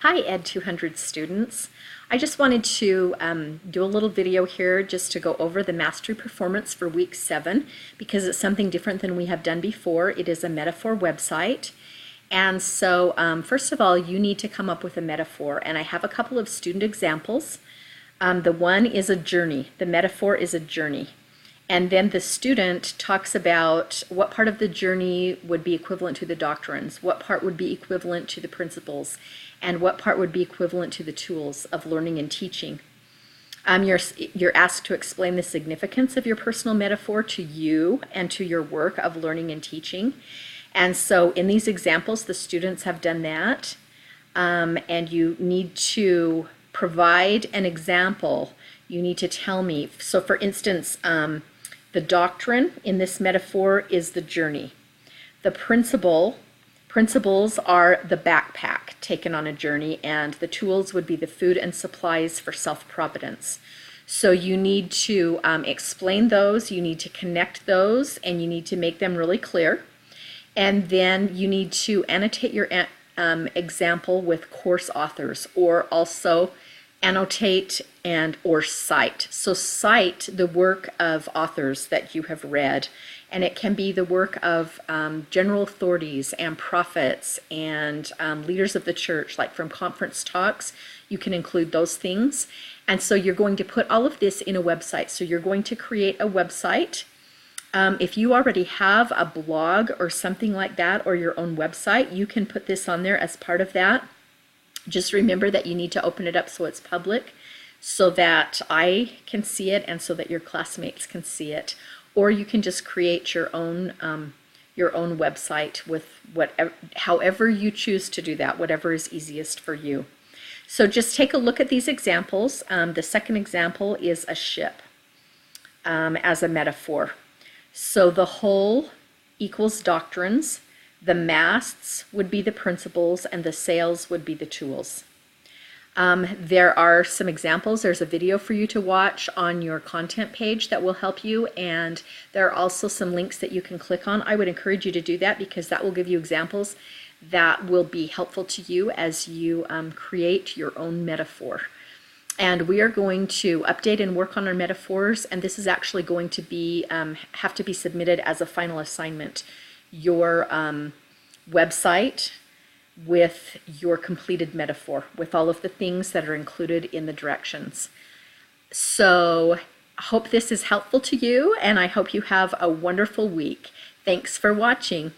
Hi Ed 200 students. I just wanted to do a little video here just to go over the mastery performance for week 7 because it's something different than we have done before. It is a metaphor website. And so first of all, you need to come up with a metaphor, and I have a couple of student examples. The one is a journey. The metaphor is a journey. And then the student talks about what part of the journey would be equivalent to the doctrines, what part would be equivalent to the principles, and what part would be equivalent to the tools of learning and teaching. You're asked to explain the significance of your personal metaphor to you and to your work of learning and teaching. And so in these examples, the students have done that. And you need to provide an example. You need to tell me. So for instance, the doctrine in this metaphor is the journey. The principles are the backpack taken on a journey, and the tools would be the food and supplies for self-providence. So you need to explain those, you need to connect those, and you need to make them really clear. And then you need to annotate your example with course authors, or also annotate and or cite. So cite the work of authors that you have read, and it can be the work of general authorities and prophets and leaders of the church, like from conference talks. You can include those things. And so you're going to put all of this in a website. So you're going to create a website. If you already have a blog or something like that, or your own website, you can put this on there as part of that. Just remember that you need to open it up so it's public, so that I can see it and so that your classmates can see it. Or you can just create your own website with however you choose to do that, whatever is easiest for you. So just take a look at these examples. The second example is a ship as a metaphor. So the whole equals doctrines. The masts would be the principles, and the sails would be the tools. There are some examples. There's a video for you to watch on your content page that will help you, and there are also some links that you can click on. I would encourage you to do that because that will give you examples that will be helpful to you as you create your own metaphor. And we are going to update and work on our metaphors, and this is actually going to be have to be submitted as a final assignment. Your website with your completed metaphor, with all of the things that are included in the directions. So I hope this is helpful to you, and I hope you have a wonderful week. Thanks for watching.